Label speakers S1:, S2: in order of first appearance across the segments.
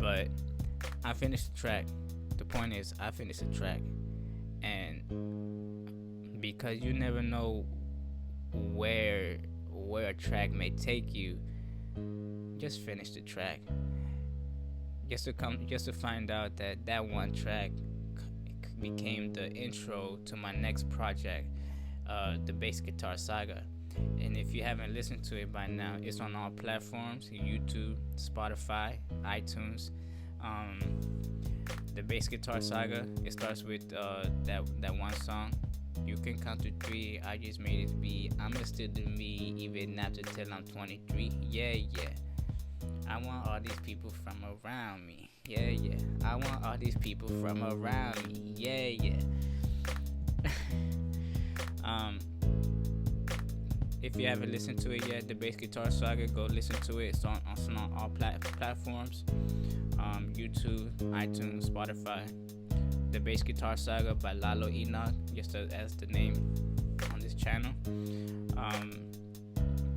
S1: But I finished the track. The point is, I finished the track, and because you never know where a track may take you, just finish the track. Just to find out that that one track became the intro to my next project, the Bass Guitar Saga. And if you haven't listened to it by now, it's on all platforms: YouTube, Spotify, iTunes. Um, the Bass Guitar Saga. It starts with that one song. You can count to three. I just made it be. I'ma still do me even after till I'm 23. Yeah, yeah. I want all these people from around me. Yeah, yeah. I want all these people from around me. Yeah, yeah. If you haven't listened to it yet, the Bass Guitar Saga, go listen to it. It's on all platforms. YouTube, iTunes, Spotify. The Bass Guitar Saga by Lalo Enoch, just as the name on this channel.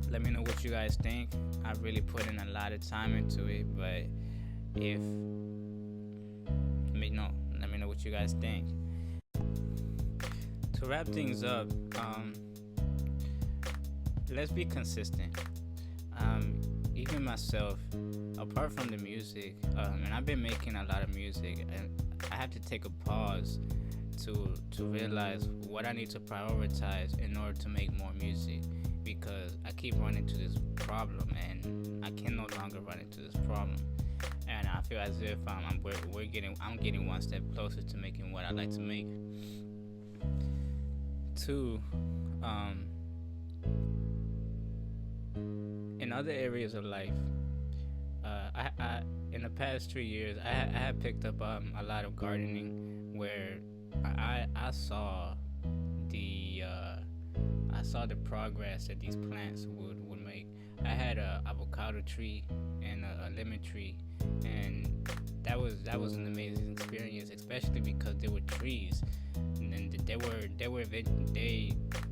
S1: Let me know what you guys think. I really put in a lot of time into it, but let me know what you guys think. To wrap things up, let's be consistent. Even myself, apart from the music, and I've been making a lot of music, and I have to take a pause to realize what I need to prioritize in order to make more music, because I keep running into this problem, and I can no longer run into this problem. And I feel as if I'm getting one step closer to making what I like to make. Two, in other areas of life, I in the past 3 years, I have picked up a lot of gardening, where I saw the progress that these plants would make. I had a avocado tree and a lemon tree, and that was an amazing experience, especially because they were trees, and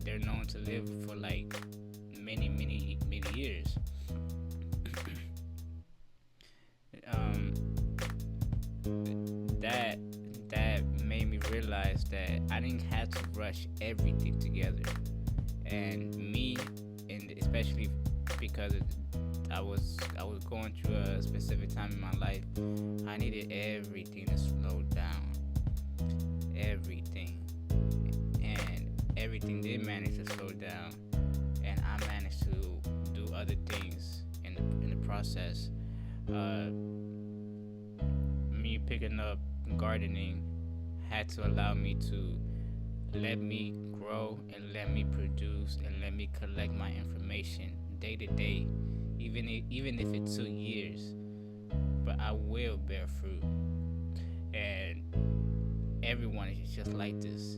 S1: they're known to live for like many years. That made me realize that I didn't have to rush everything together, and especially because I was going through a specific time in my life. I needed everything to slow down, everything, and everything did manage to slow down, and I managed to do other things in the process. Me picking up gardening had to allow me to let me grow and let me produce and let me collect my information day to day, even if it took years. But I will bear fruit, and everyone is just like this.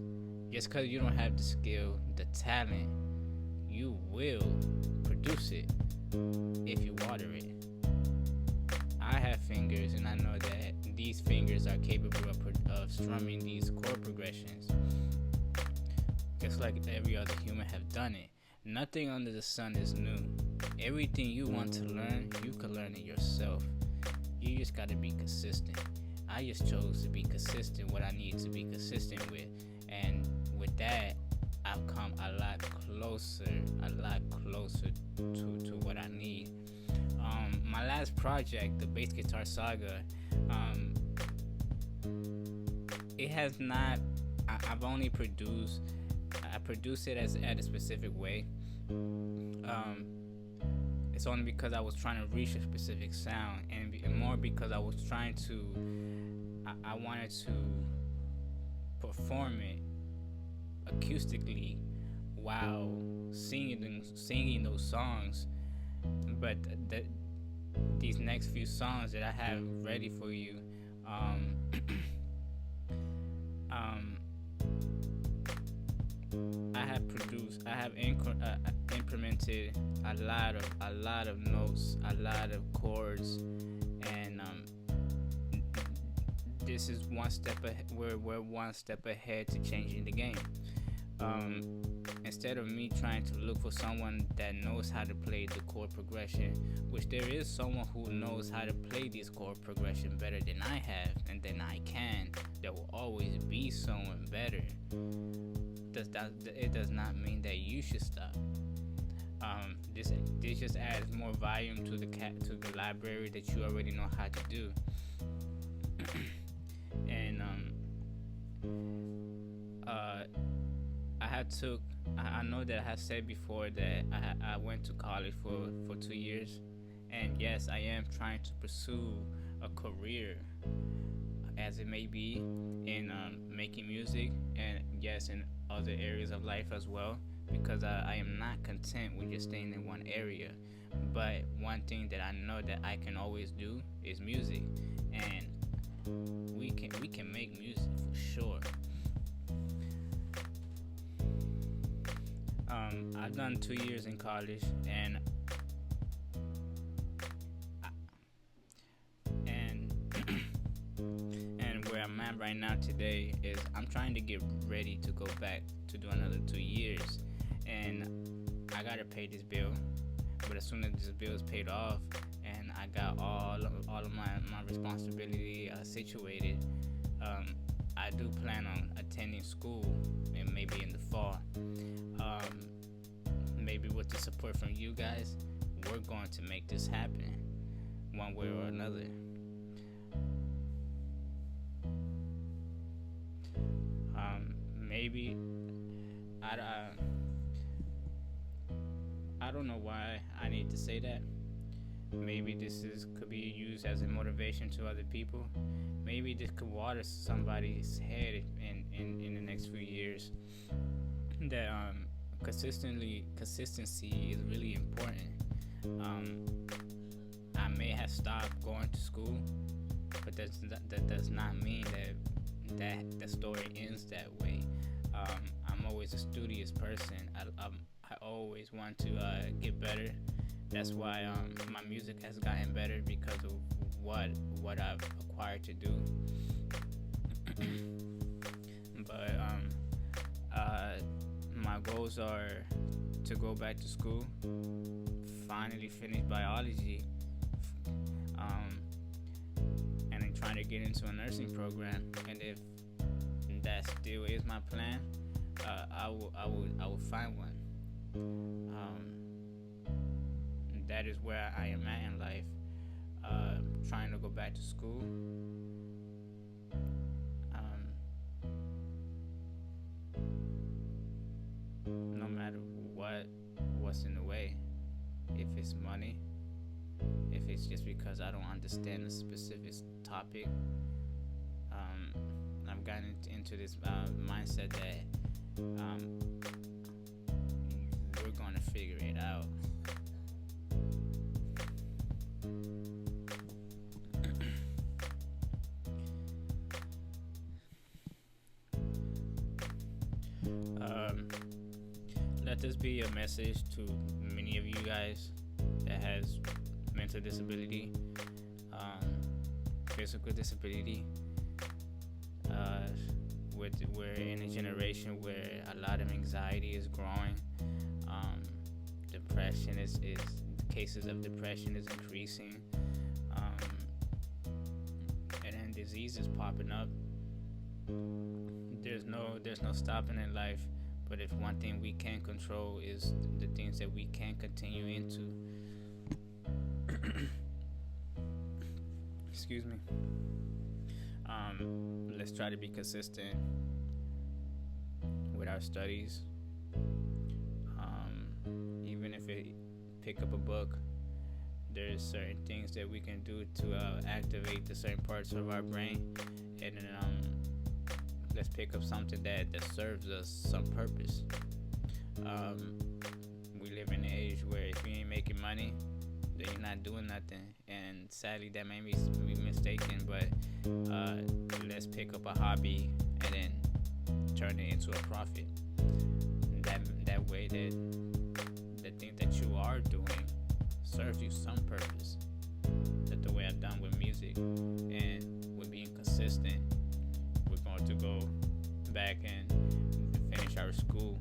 S1: Just because you don't have the skill, the talent, you will produce it if you water it. I have fingers, and I know that these fingers are capable of strumming these chord progressions, just like every other human have done it. Nothing under the sun is new. Everything you want to learn, you can learn it yourself. You just gotta be consistent. I just chose to be consistent what I need to be consistent with, and with that, I've come a lot closer to what I need. My last project, the Bass Guitar Saga, it has not. I've only produced. I produce it at a specific way. It's only because I was trying to reach a specific sound, and more because I was trying to. I wanted to perform it acoustically while singing those songs. But these next few songs that I have ready for you, I have implemented a lot of notes, a lot of chords, and this is one step ahead. We're one step ahead to changing the game. And instead of me trying to look for someone that knows how to play the chord progression, which there is someone who knows how to play these chord progression better than I have and than I can. There will always be someone better. It does not mean that you should stop. This just adds more volume to the library that you already know how to do. And I know that I have said before that I went to college for 2 years, and yes, I am trying to pursue a career, as it may be, in making music, and yes, in other areas of life as well, because I am not content with just staying in one area. But one thing that I know that I can always do is music, and we can make music for sure. I've done 2 years in college, and and and where I'm at right now today is I'm trying to get ready to go back to do another 2 years, and I gotta pay this bill. But as soon as this bill is paid off, and I got all of my responsibility situated, I do plan on attending school, and maybe in the fall. Maybe with the support from you guys, we're going to make this happen one way or another. Maybe I don't know why I need to say that. Maybe this could be used as a motivation to other people. Maybe this could water somebody's head in the next few years. That consistency is really important. I may have stopped going to school, but that does not mean that the story ends that way. I'm always a studious person. I always want to get better. That's why my music has gotten better, because of what I've acquired to do. But my goals are to go back to school, finally finish biology, and then trying to get into a nursing program. And if that still is my plan, I will find one. That is where I am at in life. Trying to go back to school. No matter what's in the way. If it's money, if it's just because I don't understand a specific topic. I've gotten into this mindset that we're gonna figure it out. Let this be a message to many of you guys that has mental disability, physical disability. We're in a generation where a lot of anxiety is growing. Depression is cases of depression is increasing, and then diseases popping up. There's no stopping in life. But if one thing we can control is the things that we can continue into. Excuse me. Let's try to be consistent with our studies. Even if it pick up a book, there's certain things that we can do to activate the certain parts of our brain, and then let's pick up something that serves us some purpose. We live in an age where if you ain't making money, then you're not doing nothing. And sadly, that may be mistaken, but let's pick up a hobby and then turn it into a profit. That way that the thing that you are doing serves you some purpose. That's the way I've done with music, and with being consistent. We're going to go back and finish our school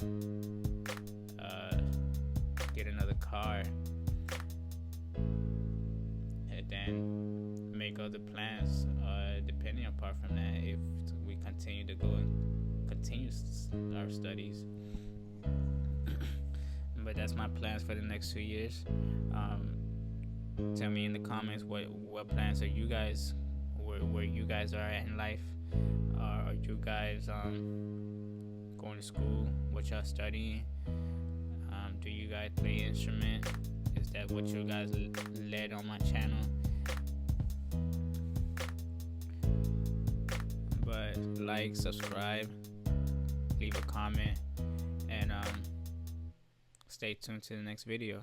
S1: hard, and then make other plans depending apart from that, if we continue to go and continue our studies. But that's my plans for the next 2 years. Tell me in the comments what plans are you guys, where you guys are at in life. Are you guys going to school? What y'all studying? Do you guys play instrument? Is that what you guys led on my channel? But like, subscribe, leave a comment, and stay tuned to the next video.